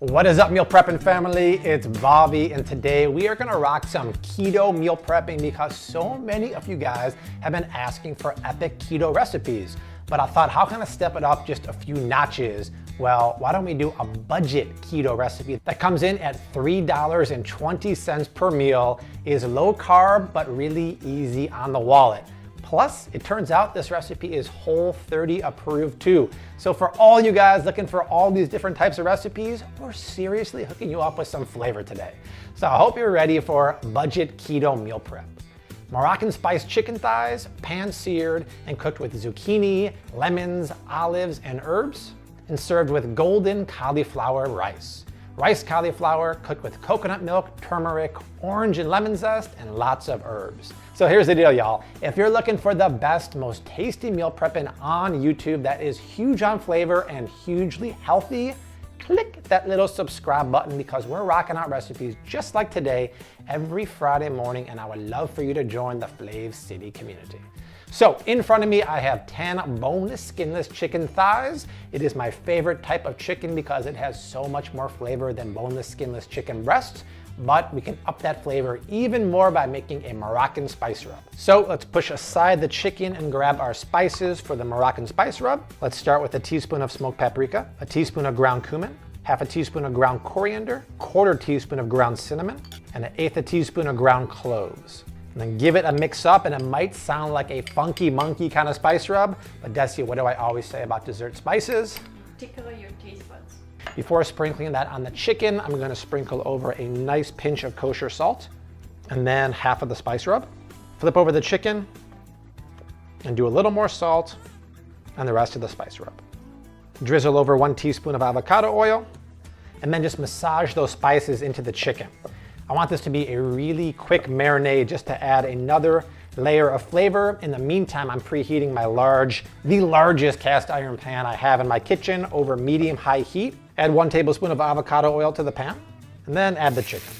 What is up, meal prepping family? It's Bobby, and today we are gonna rock some keto meal prepping because so many of you guys have been asking for epic keto recipes. But I thought, how can I step it up just a few notches? Well, why don't we do a budget keto recipe that comes in at $3.20 per meal, is low carb, but really easy on the wallet. Plus, it turns out this recipe is Whole30 approved too. So for all you guys looking for all these different types of recipes, we're seriously hooking you up with some flavor today. So I hope you're ready for budget keto meal prep. Moroccan spiced chicken thighs, pan-seared and cooked with zucchini, lemons, olives, and herbs, and served with golden cauliflower rice. Rice cauliflower cooked with coconut milk, turmeric, orange and lemon zest, and lots of herbs. So here's the deal, y'all. If you're looking for the best, most tasty meal prepping on YouTube that is huge on flavor and hugely healthy, click that little subscribe button because we're rocking out recipes just like today every Friday morning, and I would love for you to join the Flav City community. So in front of me, I have 10 boneless, skinless chicken thighs. It is my favorite type of chicken because it has so much more flavor than boneless, skinless chicken breasts, but we can up that flavor even more by making a Moroccan spice rub. So let's push aside the chicken and grab our spices for the Moroccan spice rub. Let's start with a teaspoon of smoked paprika, a teaspoon of ground cumin, half a teaspoon of ground coriander, quarter teaspoon of ground cinnamon, and 1/8 a teaspoon of ground cloves. And then give it a mix up, and it might sound like a funky monkey kind of spice rub, but Desi, what do I always say about dessert spices? Tickle your taste buds. Before sprinkling that on the chicken, I'm gonna sprinkle over a nice pinch of kosher salt, and then half of the spice rub. Flip over the chicken, and do a little more salt, and the rest of the spice rub. Drizzle over 1 teaspoon of avocado oil, and then just massage those spices into the chicken. I want this to be a really quick marinade just to add another layer of flavor. In the meantime, I'm preheating the largest cast iron pan I have in my kitchen over medium-high heat. Add 1 tablespoon of avocado oil to the pan, and then add the chicken.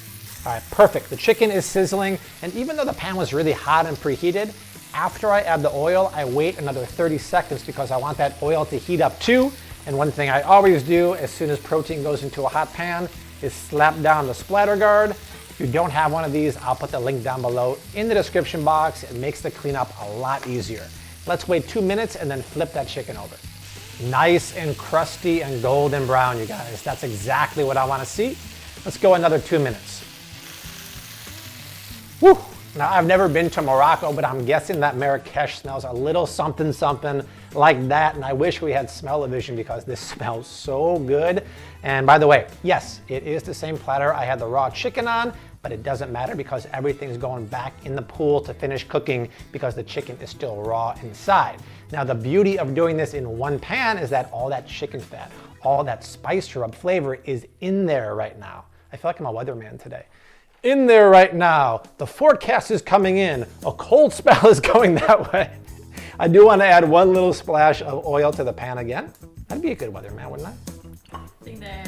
All right, perfect. The chicken is sizzling, and even though the pan was really hot and preheated, after I add the oil, I wait another 30 seconds because I want that oil to heat up too. And one thing I always do as soon as protein goes into a hot pan is slap down the splatter guard. If you don't have one of these, I'll put the link down below in the description box. It makes the cleanup a lot easier. Let's wait 2 minutes and then flip that chicken over. Nice and crusty and golden brown, you guys. That's exactly what I want to see. Let's go another 2 minutes. Woo! Now, I've never been to Morocco, but I'm guessing that Marrakesh smells a little something like that, and I wish we had smell-o-vision because this smells so good. And by the way, yes, it is the same platter I had the raw chicken on, but it doesn't matter because everything's going back in the pool to finish cooking because the chicken is still raw inside. Now, the beauty of doing this in one pan is that all that chicken fat, all that spice rub flavor is in there right now. I feel like I'm a weatherman today. In there right now. The forecast is coming in. A cold spell is going that way. I do want to add 1 little splash of oil to the pan again. That'd be a good weatherman, wouldn't it? I think they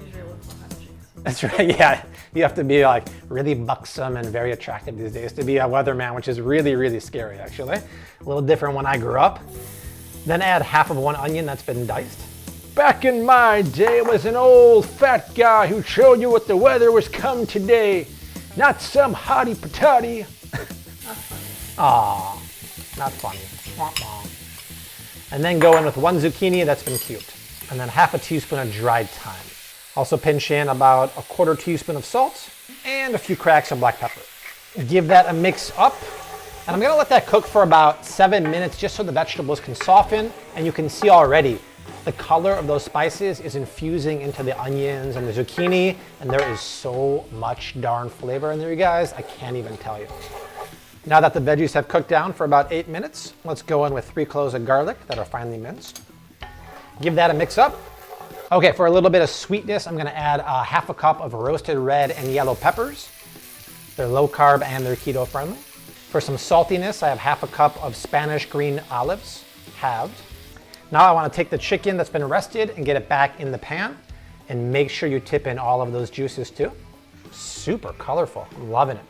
usually look for hot chicks. That's right, yeah. You have to be like really buxom and very attractive these days to be a weatherman, which is really, really scary actually. A little different when I grew up. Then add half of 1 onion that's been diced. Back in my day, I was an old fat guy who showed you what the weather was come today. Not some hottie patati. Not funny. Aw, not funny. And then go in with 1 zucchini that's been cubed. And then half a teaspoon of dried thyme. Also pinch in about a quarter teaspoon of salt and a few cracks of black pepper. Give that a mix up. And I'm gonna let that cook for about 7 minutes just so the vegetables can soften. And you can see already, the color of those spices is infusing into the onions and the zucchini, and there is so much darn flavor in there, you guys, I can't even tell you. Now that the veggies have cooked down for about 8 minutes, let's go in with 3 cloves of garlic that are finely minced. Give that a mix up. Okay, for a little bit of sweetness, I'm gonna add half a cup of roasted red and yellow peppers. They're low carb and they're keto friendly. For some saltiness, I have half a cup of Spanish green olives, halved. Now I want to take the chicken that's been rested and get it back in the pan, and make sure you tip in all of those juices too. Super colorful, I'm loving it.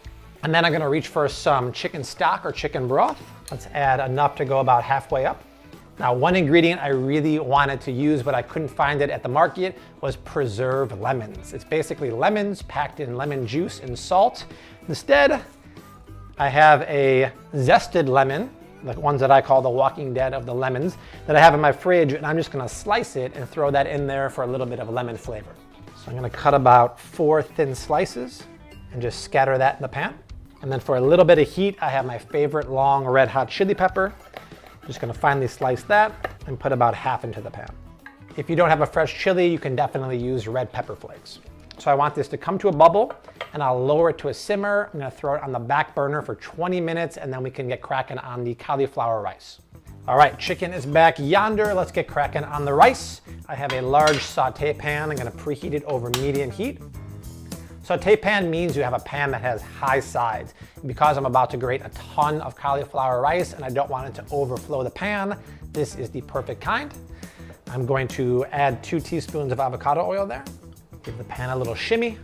And then I'm gonna reach for some chicken stock or chicken broth. Let's add enough to go about halfway up. Now, one ingredient I really wanted to use, but I couldn't find it at the market, was preserved lemons. It's basically lemons packed in lemon juice and salt. Instead, I have a zested lemon, the ones that I call the Walking Dead of the lemons, that I have in my fridge, and I'm just gonna slice it and throw that in there for a little bit of lemon flavor. So I'm gonna cut about 4 thin slices and just scatter that in the pan. And then for a little bit of heat, I have my favorite long red hot chili pepper. Just gonna finely slice that and put about half into the pan. If you don't have a fresh chili, you can definitely use red pepper flakes. So I want this to come to a bubble, and I'll lower it to a simmer. I'm gonna throw it on the back burner for 20 minutes, and then we can get cracking on the cauliflower rice. All right, chicken is back yonder. Let's get cracking on the rice. I have a large saute pan. I'm gonna preheat it over medium heat. Saute pan means you have a pan that has high sides. Because I'm about to grate a ton of cauliflower rice and I don't want it to overflow the pan, this is the perfect kind. I'm going to add 2 teaspoons of avocado oil there. Give the pan a little shimmy,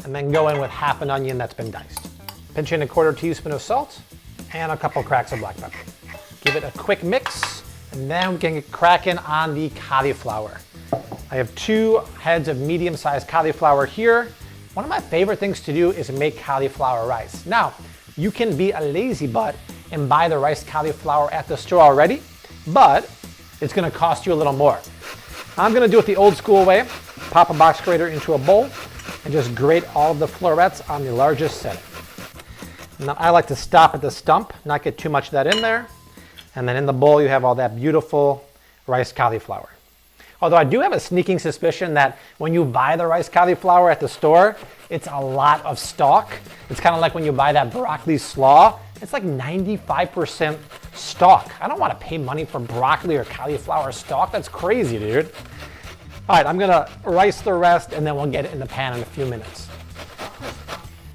and then go in with half an onion that's been diced. Pinch in a 1/4 teaspoon of salt and a couple cracks of black pepper. Give it a quick mix, and then we can get cracking on the cauliflower. I have 2 heads of medium-sized cauliflower here. One of my favorite things to do is make cauliflower rice. Now, you can be a lazy butt and buy the rice cauliflower at the store already, but it's gonna cost you a little more. I'm gonna do it the old school way. Pop a box grater into a bowl and just grate all of the florets on the largest setting. Now, I like to stop at the stump, not get too much of that in there. And then in the bowl, you have all that beautiful rice cauliflower. Although I do have a sneaking suspicion that when you buy the rice cauliflower at the store, it's a lot of stalk. It's kind of like when you buy that broccoli slaw. It's like 95% stalk. I don't want to pay money for broccoli or cauliflower stalk. That's crazy, dude. All right, I'm gonna rice the rest and then we'll get it in the pan in a few minutes.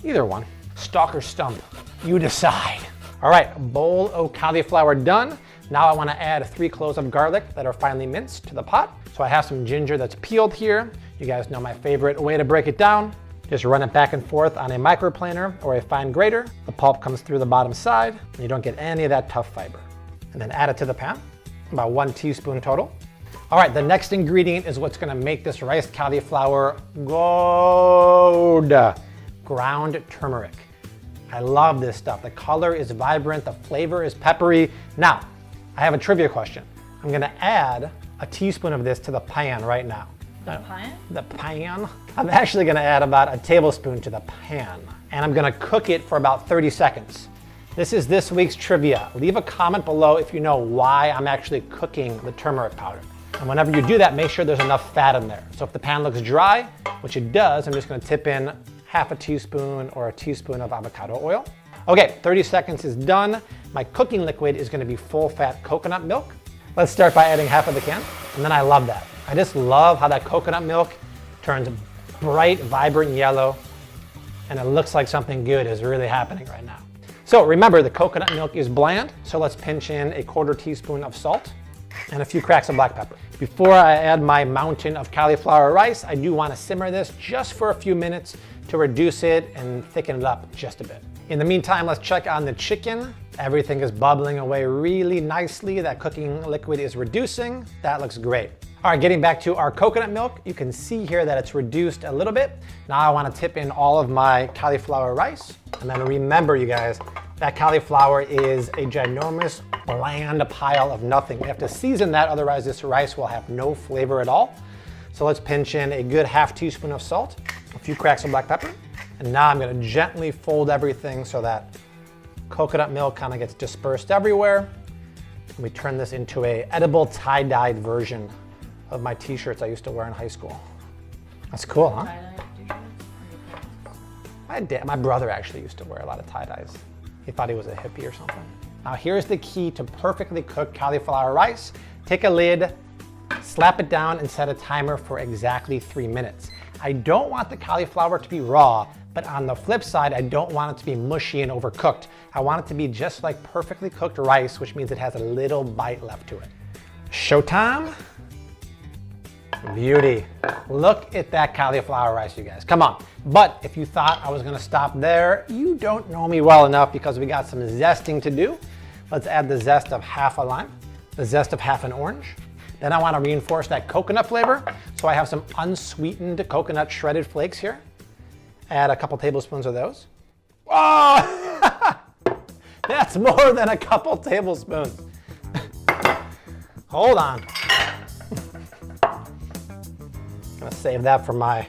Either one, stalk or stump, you decide. All right, bowl of cauliflower done. Now I wanna add 3 cloves of garlic that are finely minced to the pot. So I have some ginger that's peeled here. You guys know my favorite way to break it down. Just run it back and forth on a microplaner or a fine grater. The pulp comes through the bottom side and you don't get any of that tough fiber. And then add it to the pan, about 1 teaspoon total. All right, the next ingredient is what's gonna make this rice cauliflower gold. Ground turmeric. I love this stuff. The color is vibrant, the flavor is peppery. Now, I have a trivia question. I'm gonna add a teaspoon of this to the pan right now. The pan? The pan. I'm actually gonna add about a tablespoon to the pan. And I'm gonna cook it for about 30 seconds. This is this week's trivia. Leave a comment below if you know why I'm actually cooking the turmeric powder. And whenever you do that, make sure there's enough fat in there. So if the pan looks dry, which it does, I'm just gonna tip in half a teaspoon or a teaspoon of avocado oil. Okay, 30 seconds is done. My cooking liquid is gonna be full fat coconut milk. Let's start by adding half of the can, and then I love that. I just love how that coconut milk turns bright, vibrant yellow, and it looks like something good is really happening right now. So remember, the coconut milk is bland, so let's pinch in a 1/4 teaspoon of salt and a few cracks of black pepper. Before I add my mountain of cauliflower rice, I do want to simmer this just for a few minutes to reduce it and thicken it up just a bit. In the meantime, let's check on the chicken. Everything is bubbling away really nicely. That cooking liquid is reducing. That looks great. All right, getting back to our coconut milk, you can see here that it's reduced a little bit. Now I want to tip in all of my cauliflower rice. And then remember, you guys, that cauliflower is a ginormous, bland pile of nothing. We have to season that, otherwise this rice will have no flavor at all. So let's pinch in a good half teaspoon of salt, a few cracks of black pepper. And now I'm gonna gently fold everything so that coconut milk kind of gets dispersed everywhere. And we turn this into a edible tie-dyed version of my t-shirts I used to wear in high school. That's cool, huh? My brother actually used to wear a lot of tie-dyes. He thought he was a hippie or something. Now here's the key to perfectly cooked cauliflower rice. Take a lid, slap it down, and set a timer for exactly 3 minutes. I don't want the cauliflower to be raw, but on the flip side, I don't want it to be mushy and overcooked. I want it to be just like perfectly cooked rice, which means it has a little bite left to it. Showtime. Beauty. Look at that cauliflower rice, you guys. Come on. But if you thought I was gonna stop there, you don't know me well enough because we got some zesting to do. Let's add the zest of half a lime. the zest of half an orange. Then I want to reinforce that coconut flavor. So I have some unsweetened coconut shredded flakes here. Add a couple tablespoons of those. Oh, that's more than a couple tablespoons. Hold on. Gonna save that for my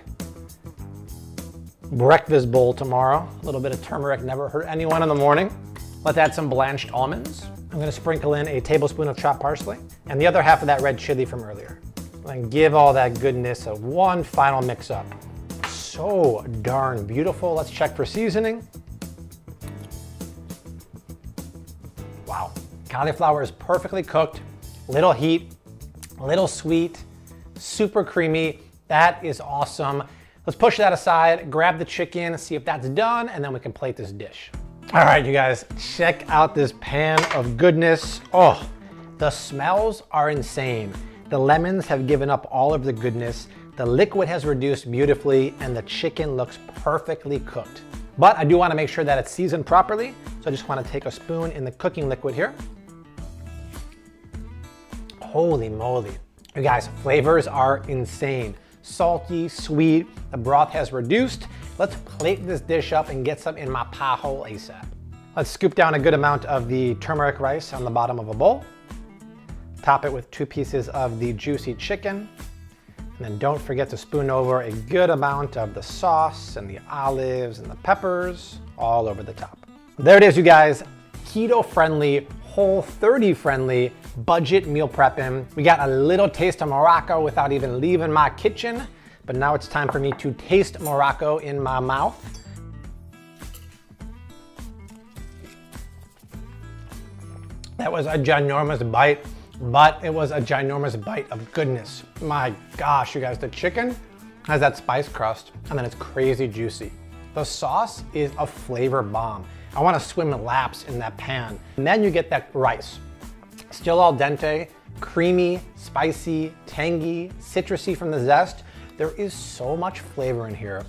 breakfast bowl tomorrow. A little bit of turmeric never hurt anyone in the morning. Let's add some blanched almonds. I'm gonna sprinkle in a tablespoon of chopped parsley and the other half of that red chili from earlier. And give all that goodness one final mix up. So darn beautiful. Let's check for seasoning. Wow, cauliflower is perfectly cooked. Little heat, little sweet, super creamy. That is awesome. Let's push that aside, grab the chicken, see if that's done, and then we can plate this dish. All right, you guys, check out this pan of goodness. Oh, the smells are insane. The lemons have given up all of the goodness. The liquid has reduced beautifully, and the chicken looks perfectly cooked. But I do want to make sure that it's seasoned properly, so I just want to take a spoon in the cooking liquid here. Holy moly. You guys, flavors are insane. Salty, sweet, the broth has reduced. Let's plate this dish up and get some in my pie hole ASAP. Let's scoop down a good amount of the turmeric rice on the bottom of a bowl. Top it with 2 pieces of the juicy chicken. And then don't forget to spoon over a good amount of the sauce and the olives and the peppers all over the top. There it is, you guys. Keto-friendly, Whole30 friendly, budget meal prepping. We got a little taste of Morocco without even leaving my kitchen, but now it's time for me to taste Morocco in my mouth. That was a ginormous bite, but it was a ginormous bite of goodness. My gosh, you guys, the chicken has that spice crust and then it's crazy juicy. The sauce is a flavor bomb. I want to swim laps in that pan. And then you get that rice. Still al dente, creamy, spicy, tangy, citrusy from the zest. There is so much flavor in here.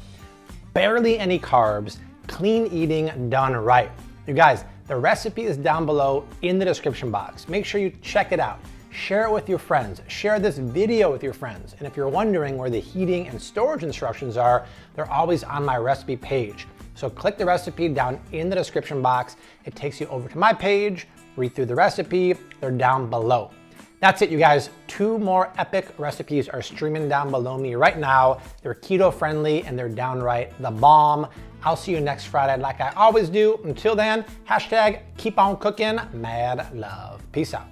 Barely any carbs, clean eating done right. You guys, the recipe is down below in the description box. Make sure you check it out. Share it with your friends. Share this video with your friends. And if you're wondering where the heating and storage instructions are, they're always on my recipe page. So click the recipe down in the description box. It takes you over to my page, read through the recipe, they're down below. That's it, you guys. 2 more epic recipes are streaming down below me right now. They're keto friendly and they're downright the bomb. I'll see you next Friday like I always do. Until then, hashtag keep on cooking, mad love. Peace out.